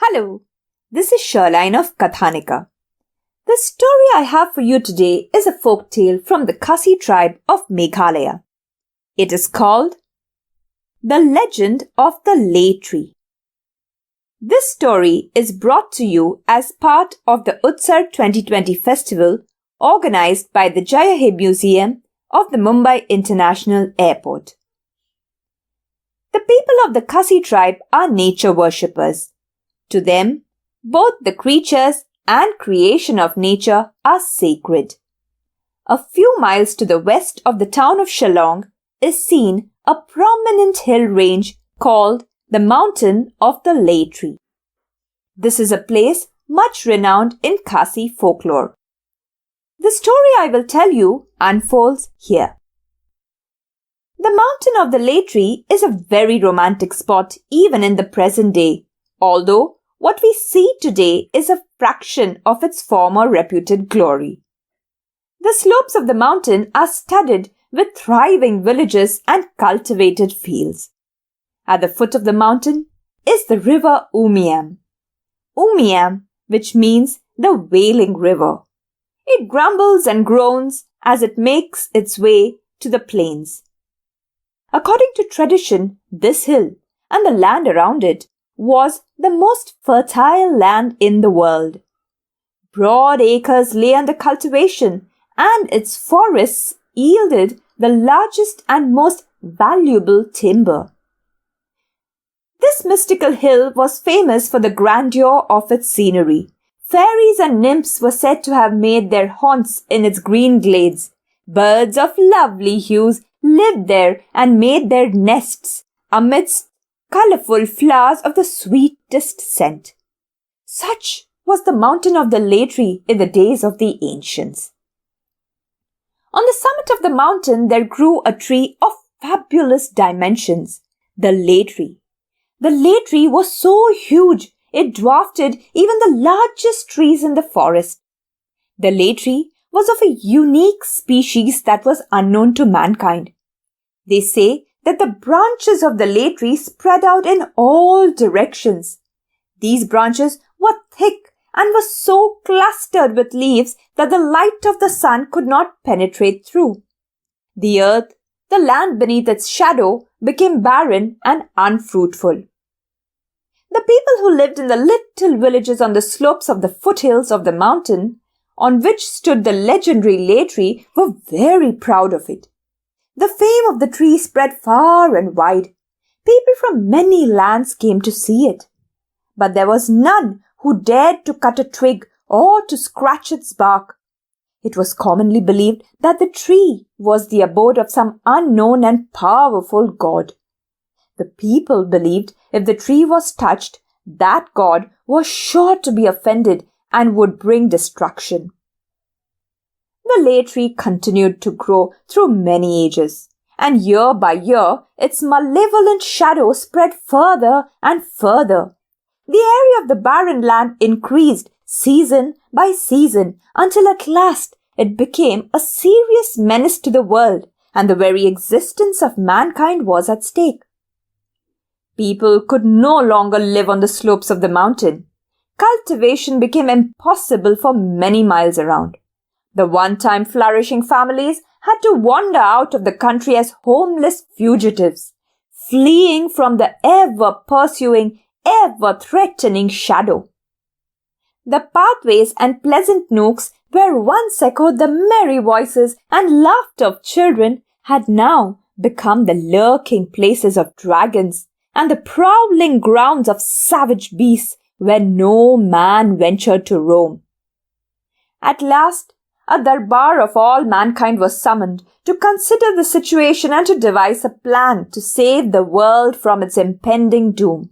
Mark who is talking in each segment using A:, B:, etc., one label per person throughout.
A: Hello, this is Sherline of Kathanika. The story I have for you today is a folk tale from the Khasi tribe of Meghalaya. It is called The Legend of the Lei Tree. This story is brought to you as part of the Utsar 2020 festival organized by the Jaya He Museum of the Mumbai International Airport. The people of the Khasi tribe are nature worshippers. To them, both the creatures and creation of nature are sacred. A few miles to the west of the town of Shillong is seen a prominent hill range called the Mountain of the Lei Tree. This is a place much renowned in Khasi folklore. The story I will tell you unfolds here. The Mountain of the Lei Tree is a very romantic spot even in the present day, although what we see today is a fraction of its former reputed glory. The slopes of the mountain are studded with thriving villages and cultivated fields. At the foot of the mountain is the river Umiam. Umiam, which means the wailing river. It grumbles and groans as it makes its way to the plains. According to tradition, this hill and the land around it was the most fertile land in the world. Broad acres lay under cultivation, and its forests yielded the largest and most valuable timber. This mystical hill was famous for the grandeur of its scenery. Fairies and nymphs were said to have made their haunts in its green glades. Birds of lovely hues lived there and made their nests amidst colorful flowers of the sweetest scent. Such was the Mountain of the Lei Tree in the days of the ancients. On the summit of the mountain there grew a tree of fabulous dimensions, the Lei Tree. The Lei Tree was so huge it dwarfed even the largest trees in the forest. The Lei Tree was of a unique species that was unknown to mankind. They say that the branches of the Lei Tree spread out in all directions. These branches were thick and were so clustered with leaves that the light of the sun could not penetrate through. The earth, the land beneath its shadow, became barren and unfruitful. The people who lived in the little villages on the slopes of the foothills of the mountain, on which stood the legendary Lei Tree, were very proud of it. The fame of the tree spread far and wide. People from many lands came to see it. But there was none who dared to cut a twig or to scratch its bark. It was commonly believed that the tree was the abode of some unknown and powerful god. The people believed if the tree was touched, that god was sure to be offended and would bring destruction. The Lei Tree continued to grow through many ages, and year by year its malevolent shadow spread further and further. The area of the barren land increased season by season until at last it became a serious menace to the world, and the very existence of mankind was at stake. People could no longer live on the slopes of the mountain. Cultivation became impossible for many miles around. The one-time flourishing families had to wander out of the country as homeless fugitives, fleeing from the ever-pursuing, ever-threatening shadow. The pathways and pleasant nooks where once echoed the merry voices and laughter of children had now become the lurking places of dragons and the prowling grounds of savage beasts where no man ventured to roam. At last, a darbar of all mankind was summoned to consider the situation and to devise a plan to save the world from its impending doom.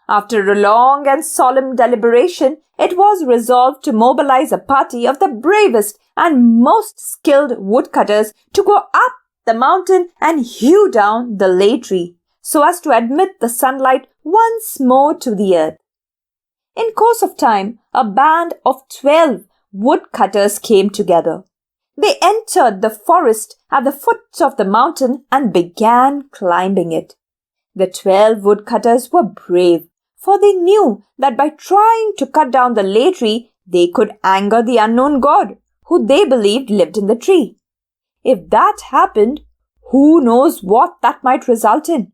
A: After a long and solemn deliberation, it was resolved to mobilize a party of the bravest and most skilled woodcutters to go up the mountain and hew down the Lei Tree so as to admit the sunlight once more to the earth. In course of time, a band of 12 woodcutters came together. They entered the forest at the foot of the mountain and began climbing it. The 12 woodcutters were brave, for they knew that by trying to cut down the Lei Tree, they could anger the unknown god, who they believed lived in the tree. If that happened, who knows what that might result in?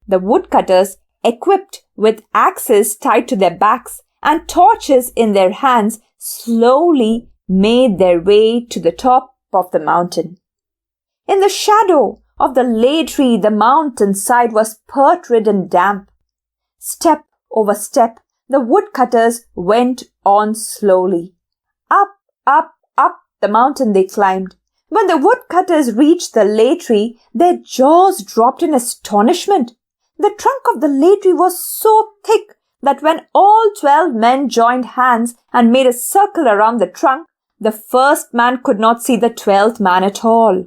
A: The woodcutters, equipped with axes tied to their backs and torches in their hands, slowly made their way to the top of the mountain. In the shadow of the Lei Tree, the mountainside was putrid and damp. Step over step, the woodcutters went on slowly. Up, up, up the mountain they climbed. When the woodcutters reached the Lei Tree, their jaws dropped in astonishment. The trunk of the Lei Tree was so thick that when all 12 men joined hands and made a circle around the trunk, the first man could not see the 12th man at all.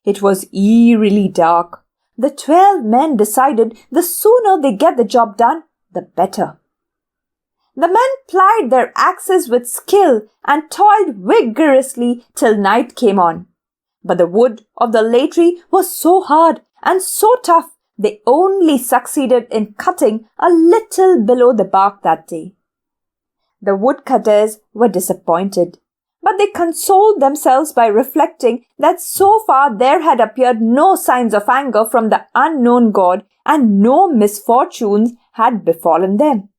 A: It was eerily dark. The 12 men decided the sooner they get the job done, the better. The men plied their axes with skill and toiled vigorously till night came on. But the wood of the Lei Tree was so hard and so tough, they only succeeded in cutting a little below the bark that day. The woodcutters were disappointed, but they consoled themselves by reflecting that so far there had appeared no signs of anger from the unknown god and no misfortunes had befallen them.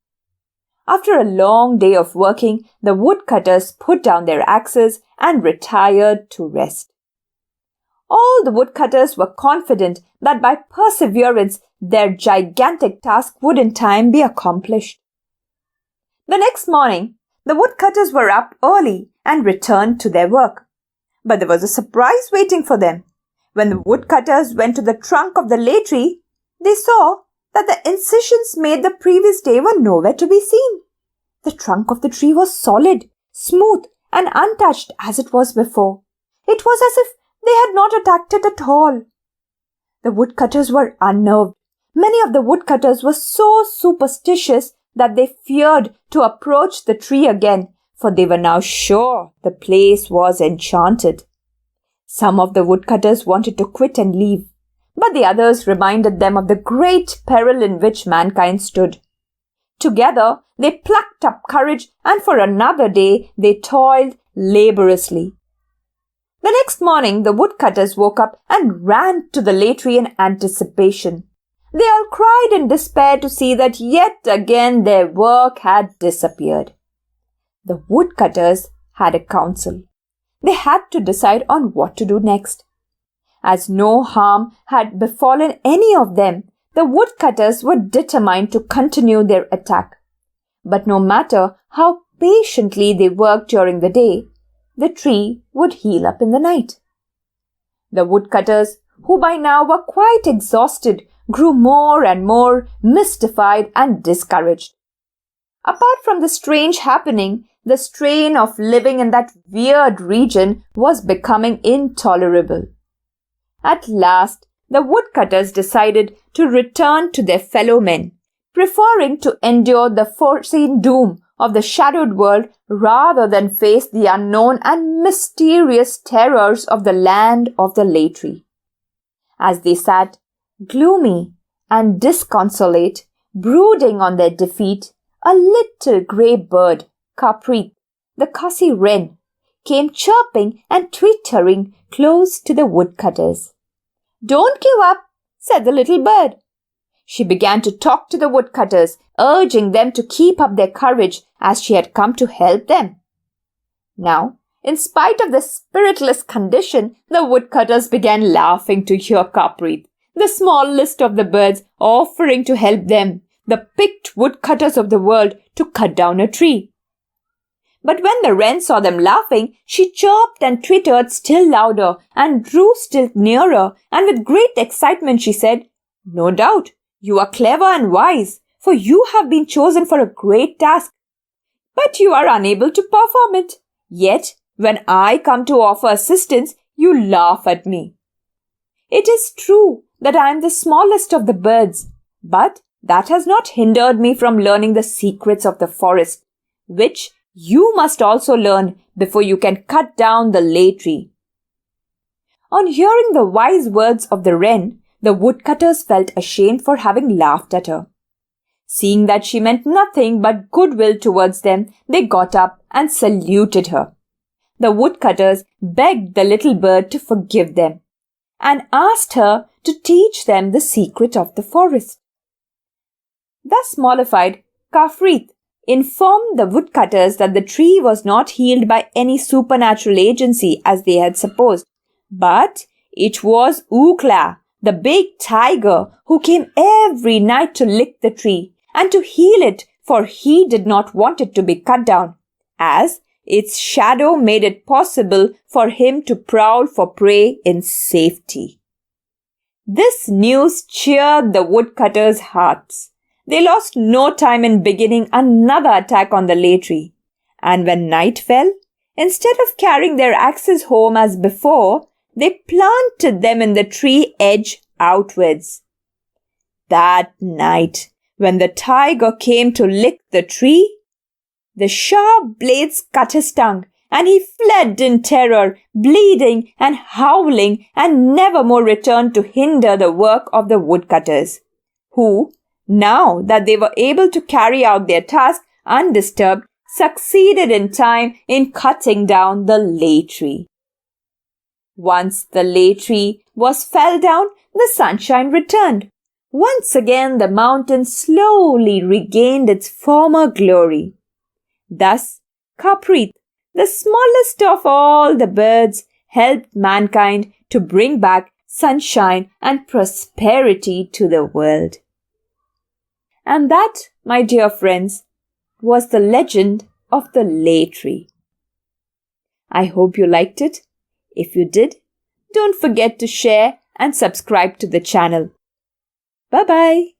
A: After a long day of working, the woodcutters put down their axes and retired to rest. All the woodcutters were confident that by perseverance their gigantic task would in time be accomplished. The next morning, the woodcutters were up early and returned to their work. But there was a surprise waiting for them. When the woodcutters went to the trunk of the Lei Tree, they saw that the incisions made the previous day were nowhere to be seen. The trunk of the tree was solid, smooth, and untouched as it was before. It was as if they had not attacked it at all. The woodcutters were unnerved. Many of the woodcutters were so superstitious that they feared to approach the tree again, for they were now sure the place was enchanted. Some of the woodcutters wanted to quit and leave, but the others reminded them of the great peril in which mankind stood. Together, they plucked up courage, and for another day they toiled laboriously. The next morning, the woodcutters woke up and ran to the Lei Tree in anticipation. They all cried in despair to see that yet again their work had disappeared. The woodcutters had a council. They had to decide on what to do next. As no harm had befallen any of them, the woodcutters were determined to continue their attack. But no matter how patiently they worked during the day, the tree would heal up in the night. The woodcutters, who by now were quite exhausted, grew more and more mystified and discouraged. Apart from the strange happening, the strain of living in that weird region was becoming intolerable. At last, the woodcutters decided to return to their fellow men, preferring to endure the foreseen doom of the shadowed world rather than face the unknown and mysterious terrors of the land of the Lei Tree. As they sat, gloomy and disconsolate, brooding on their defeat, a little grey bird, Kaprit, the Kasi wren, came chirping and twittering close to the woodcutters. "Don't give up," said the little bird. She began to talk to the woodcutters, urging them to keep up their courage as she had come to help them. Now, in spite of their spiritless condition, the woodcutters began laughing to hear Kaprit, the smallest of the birds, offering to help them, the picked woodcutters of the world, to cut down a tree. But when the wren saw them laughing, she chirped and twittered still louder and drew still nearer, and with great excitement she said, "No doubt, you are clever and wise, for you have been chosen for a great task. But you are unable to perform it. Yet, when I come to offer assistance, you laugh at me. It is true that I am the smallest of the birds, but that has not hindered me from learning the secrets of the forest, which you must also learn before you can cut down the Lei Tree." On hearing the wise words of the wren, the woodcutters felt ashamed for having laughed at her. Seeing that she meant nothing but goodwill towards them, they got up and saluted her. The woodcutters begged the little bird to forgive them and asked her to teach them the secret of the forest. Thus mollified, Kafrit informed the woodcutters that the tree was not healed by any supernatural agency as they had supposed, but it was Ukla, the big tiger, who came every night to lick the tree and to heal it, for he did not want it to be cut down, as its shadow made it possible for him to prowl for prey in safety. This news cheered the woodcutters' hearts. They lost no time in beginning another attack on the Lei Tree, and when night fell, instead of carrying their axes home as before, they planted them in the tree edge outwards. That night, when the tiger came to lick the tree, the sharp blades cut his tongue, and he fled in terror, bleeding and howling, and never more returned to hinder the work of the woodcutters, who, now that they were able to carry out their task undisturbed, succeeded in time in cutting down the Lei Tree. Once the Lei Tree was felled down, the sunshine returned. Once again the mountain slowly regained its former glory. Thus, Kaprit, the smallest of all the birds, helped mankind to bring back sunshine and prosperity to the world. And that, my dear friends, was the legend of the Lei Tree. I hope you liked it. If you did, don't forget to share and subscribe to the channel. Bye-bye.